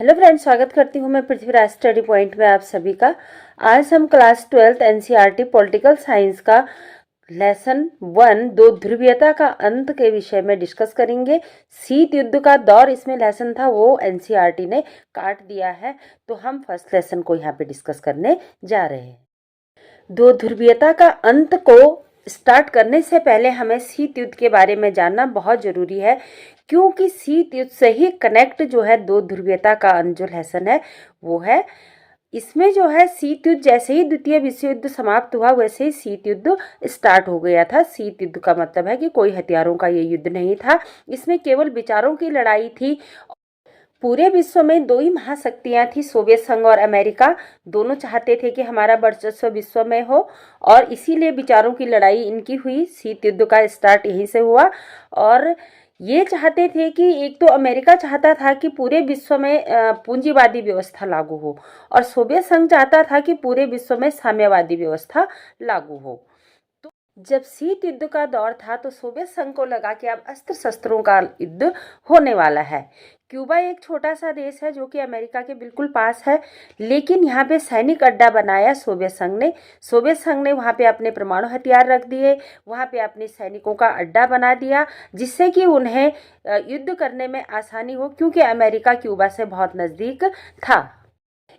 Hello friends, स्वागत करती हूँ मैं पृथ्वीराज स्टडी पॉइंट में आप सभी का। आज हम class 12th NCERT political science का लेसन 1 दो ध्रुवीयता का अंत के विषय में डिस्कस करेंगे। शीत युद्ध का दौर इसमें लेसन था, वो एनसीईआरटी ने काट दिया है, तो हम फर्स्ट लेसन को यहाँ पे डिस्कस करने जा रहे हैं। दो ध्रुवीयता का अंत को स्टार्ट करने से पहले हमें शीत युद्ध के बारे में जानना बहुत जरूरी है, क्योंकि शीत युद्ध से ही कनेक्ट जो है दो ध्रुवीयता का अंत जो लेसन है वो है। इसमें जो है शीत युद्ध जैसे ही द्वितीय विश्व युद्ध समाप्त हुआ वैसे ही शीत युद्ध स्टार्ट हो गया था। शीत युद्ध का मतलब है कि कोई हथियारों का ये युद्ध नहीं था, इसमें केवल विचारों की लड़ाई थी। पूरे विश्व में दो ही महाशक्तियां थी, सोवियत संघ और अमेरिका। दोनों चाहते थे कि हमारा वर्चस्व विश्व में हो और इसीलिए विचारों की लड़ाई इनकी हुई। शीत युद्ध का स्टार्ट यहीं से हुआ और ये चाहते थे कि एक तो अमेरिका चाहता था कि पूरे विश्व में पूंजीवादी व्यवस्था लागू हो और सोवियत संघ चाहता था कि पूरे विश्व में साम्यवादी व्यवस्था लागू हो। जब शीत युद्ध का दौर था तो सोवियत संघ को लगा कि अब अस्त्र शस्त्रों का युद्ध होने वाला है। क्यूबा एक छोटा सा देश है जो कि अमेरिका के बिल्कुल पास है, लेकिन यहाँ पे सैनिक अड्डा बनाया सोवियत संघ ने। सोवियत संघ ने वहाँ पे अपने परमाणु हथियार रख दिए, वहाँ पे अपने सैनिकों का अड्डा बना दिया, जिससे कि उन्हें युद्ध करने में आसानी हो, क्योंकि अमेरिका क्यूबा से बहुत नज़दीक था।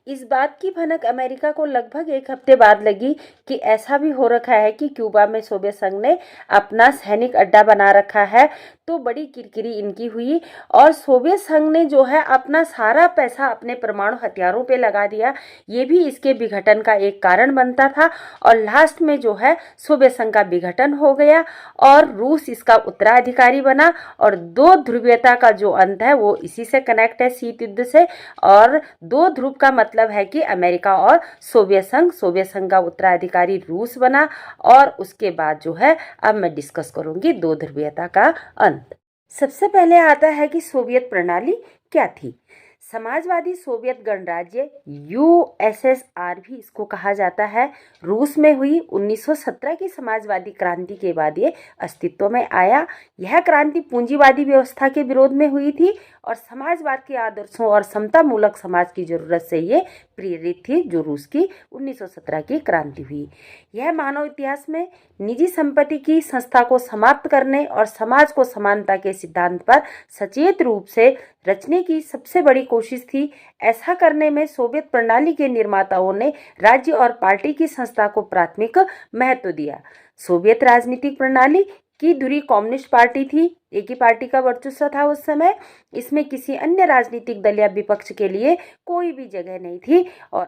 इस बात की भनक अमेरिका को लगभग एक हफ्ते बाद लगी कि ऐसा भी हो रखा है कि क्यूबा में सोवियत संघ ने अपना सैनिक अड्डा बना रखा है। तो बड़ी किरकिरी इनकी हुई और सोवियत संघ ने जो है अपना सारा पैसा अपने परमाणु हथियारों पे लगा दिया। ये भी इसके विघटन का एक कारण बनता था और लास्ट में जो है सोवियत संघ का विघटन हो गया और रूस इसका उत्तराधिकारी बना। और दो ध्रुवीयता का जो अंत है वो इसी से कनेक्ट है, शीत युद्ध से। और दो ध्रुव का मतलब है कि अमेरिका और सोवियत संघ का उत्तराधिकारी रूस बना। और उसके बाद जो है अब मैं डिस्कस करूंगी दो ध्रुवीयता का अंत। सबसे पहले आता है कि सोवियत प्रणाली क्या थी। समाजवादी सोवियत गणराज्य यूएसएसआर भी इसको कहा जाता है, रूस में हुई 1917 की समाजवादी क्रांति के बाद ये अस्तित्व में आया। यह क्रांति पूंजीवादी व्यवस्था के विरोध में हुई थी और समाजवाद के आदर्शों और समता मूलक समाज की जरूरत से ये प्रेरित थी, जो रूस की 1917 की क्रांति हुई। यह मानव इतिहास में निजी संपत्ति की संस्था को समाप्त करने और समाज को समानता के सिद्धांत पर सचेत रूप से रचने की सबसे बड़ी कोशिश थी। ऐसा करने में सोवियत प्रणाली के निर्माताओं ने राज्य और पार्टी की संस्था को प्राथमिक महत्व दिया। सोवियत राजनीतिक प्रणाली की धुरी कम्युनिस्ट पार्टी थी, एक ही पार्टी का वर्चस्व था उस समय। इसमें किसी अन्य राजनीतिक दल या विपक्ष के लिए कोई भी जगह नहीं थी और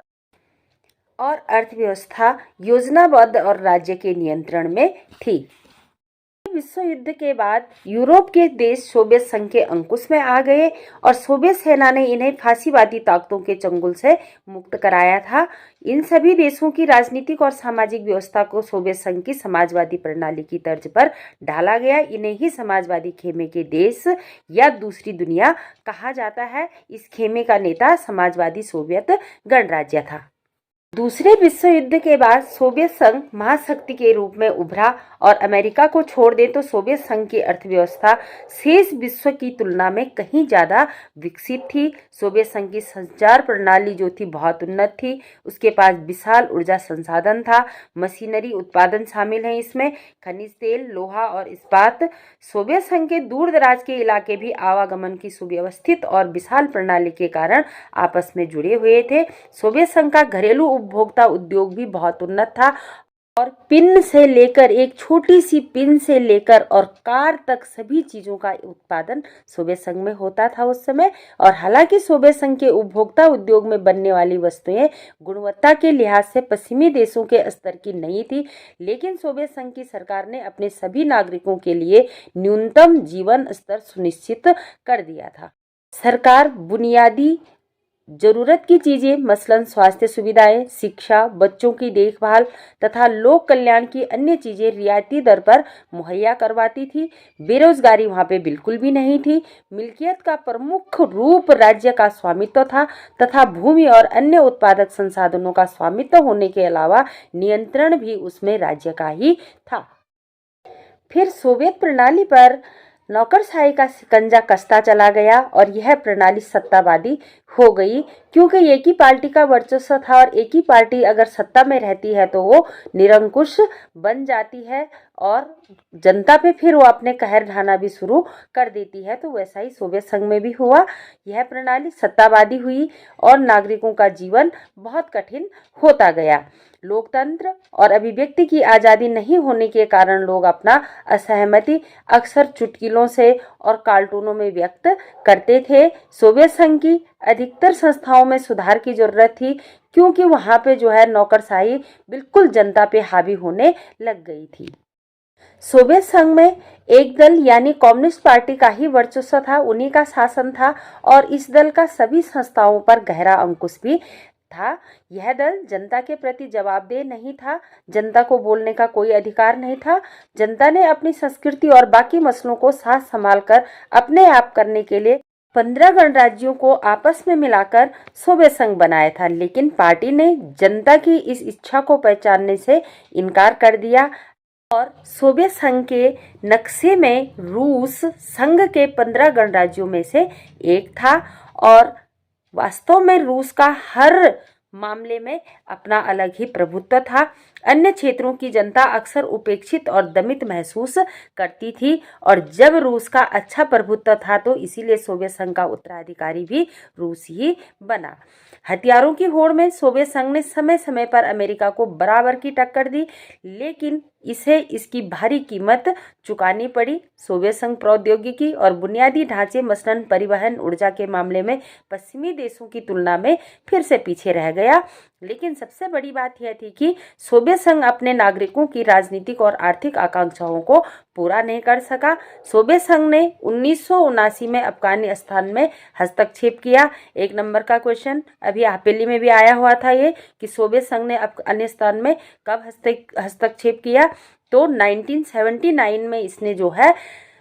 अर्थव्यवस्था योजनाबद्ध और राज्य के नियंत्रण में थी। विश्व युद्ध के बाद यूरोप के देश सोवियत संघ के अंकुश में आ गए और सोवियत सेना ने इन्हें फांसीवादी ताकतों के चंगुल से मुक्त कराया था। इन सभी देशों की राजनीतिक और सामाजिक व्यवस्था को सोवियत संघ की समाजवादी प्रणाली की तर्ज पर ढाला गया। इन्हें ही समाजवादी खेमे के देश या दूसरी दुनिया कहा जाता है। इस खेमे का नेता समाजवादी सोवियत गणराज्य था। दूसरे विश्व युद्ध के बाद सोवियत संघ महाशक्ति के रूप में उभरा और अमेरिका को छोड़ दे तो सोवियत संघ की अर्थव्यवस्था शेष विश्व की तुलना में कहीं ज़्यादा विकसित थी। सोवियत संघ की संचार प्रणाली जो थी बहुत उन्नत थी, उसके पास विशाल ऊर्जा संसाधन था, मशीनरी उत्पादन शामिल है इसमें, खनिज तेल, लोहा और इस्पात। सोवियत संघ के दूर दराज के इलाके भी आवागमन की सुव्यवस्थित और विशाल प्रणाली के कारण आपस में जुड़े हुए थे। सोवियत संघ का घरेलू उपभोक्ता उद्योग भी बहुत उन्नत था और पिन से लेकर, एक छोटी सी पिन से लेकर और कार तक सभी चीजों का उत्पादन सोवियत संघ में होता था उस समय। और हालांकि सोवियत संघ के उपभोक्ता उद्योग में बनने वाली वस्तुएं गुणवत्ता के लिहाज से पश्चिमी देशों के स्तर की नहीं थी, लेकिन सोवियत संघ की सरकार ने अपने सभी नागरिकों के लिए न्यूनतम जीवन स्तर सुनिश्चित कर दिया था। सरकार बुनियादी जरूरत की चीजें मसलन स्वास्थ्य सुविधाएं, शिक्षा, बच्चों की देखभाल तथा लोक कल्याण की अन्य चीजें रियायती दर पर मुहैया करवाती थी। बेरोजगारी वहां पे बिल्कुल भी नहीं थी। मिल्कियत का प्रमुख रूप राज्य का स्वामित्व था तथा भूमि और अन्य उत्पादक संसाधनों का स्वामित्व होने के अलावा नियंत्रण भी उसमें राज्य का ही था। फिर सोवियत प्रणाली पर नौकरशाही का शिकंजा कसता चला गया और यह प्रणाली सत्तावादी हो गई, क्योंकि एक ही पार्टी का वर्चस्व था और एक ही पार्टी अगर सत्ता में रहती है तो वो निरंकुश बन जाती है और जनता पे फिर वो अपने कहर ढाना भी शुरू कर देती है। तो वैसा ही सोवियत संघ में भी हुआ। यह प्रणाली सत्तावादी हुई और नागरिकों का जीवन बहुत कठिन होता गया। लोकतंत्र और अभिव्यक्ति की आज़ादी नहीं होने के कारण लोग अपना असहमति अक्सर चुटकुलों से और कार्टूनों में व्यक्त करते थे। सोवियत संघ की अधिकतर संस्थाओं में सुधार की जरूरत थी, क्योंकि वहां पे जो है नौकरशाही बिल्कुल जनता पे हावी होने लग गई थी। सोवियत संघ में एक दल यानी कम्युनिस्ट पार्टी का ही वर्चस्व था, उन्हीं का शासन था और इस दल का सभी संस्थाओं पर गहरा अंकुश भी था। यह दल जनता के प्रति जवाबदेह नहीं था, जनता को बोलने का कोई अधिकार नहीं था। जनता ने अपनी संस्कृति और बाकी मसलों को साथ संभाल कर अपने आप करने के लिए 15 गणराज्यों को आपस में मिलाकर सोवियत संघ बनाया था, लेकिन पार्टी ने जनता की इस इच्छा को पहचानने से इनकार कर दिया और सोवियत संघ के नक्शे में रूस संघ के 15 गणराज्यों में से एक था और वास्तव में रूस का हर मामले में अपना अलग ही प्रभुत्व था। अन्य क्षेत्रों की जनता अक्सर उपेक्षित और दमित महसूस करती थी और जब रूस का अच्छा प्रभुत्व था तो इसीलिए सोवियत संघ का उत्तराधिकारी भी रूस ही बना। हथियारों की होड़ में सोवियत संघ ने समय समय पर अमेरिका को बराबर की टक्कर दी, लेकिन इसे इसकी भारी कीमत चुकानी पड़ी। सोवियत संघ प्रौद्योगिकी और बुनियादी ढांचे मसलन परिवहन ऊर्जा के मामले में पश्चिमी देशों की तुलना में फिर से पीछे रह गया। लेकिन सबसे बड़ी बात यह थी कि सोवियत संघ अपने नागरिकों की राजनीतिक और आर्थिक आकांक्षाओं को पूरा नहीं कर सका। सोवियत संघ ने 1979 में अफगानिस्तान में हस्तक्षेप किया। 1 नंबर का क्वेश्चन अभी हापेली में भी आया हुआ था ये कि सोवियत संघ ने अफगानिस्तान में कब हस्तक्षेप किया, तो 1979 में इसने जो है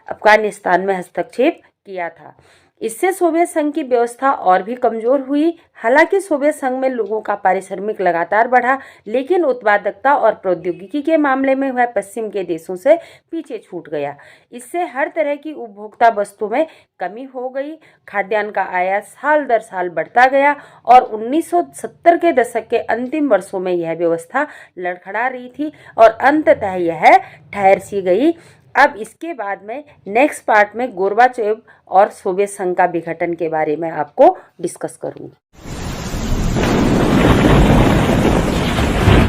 अफगानिस्तान में हस्तक्षेप किया था। इससे सोवियत संघ की व्यवस्था और भी कमजोर हुई। हालांकि सोवियत संघ में लोगों का पारिश्रमिक लगातार बढ़ा, लेकिन उत्पादकता और प्रौद्योगिकी के मामले में वह पश्चिम के देशों से पीछे छूट गया। इससे हर तरह की उपभोक्ता वस्तु में कमी हो गई। खाद्यान्न का आयात साल दर साल बढ़ता गया और 1970 के दशक के अंतिम वर्षों में यह व्यवस्था लड़खड़ा रही थी और अंततः यह ठहर सी गई। अब इसके बाद में नेक्स्ट पार्ट में गोर्बाचेव और सोवियत संघ का विघटन के बारे में आपको डिस्कस करूंगी।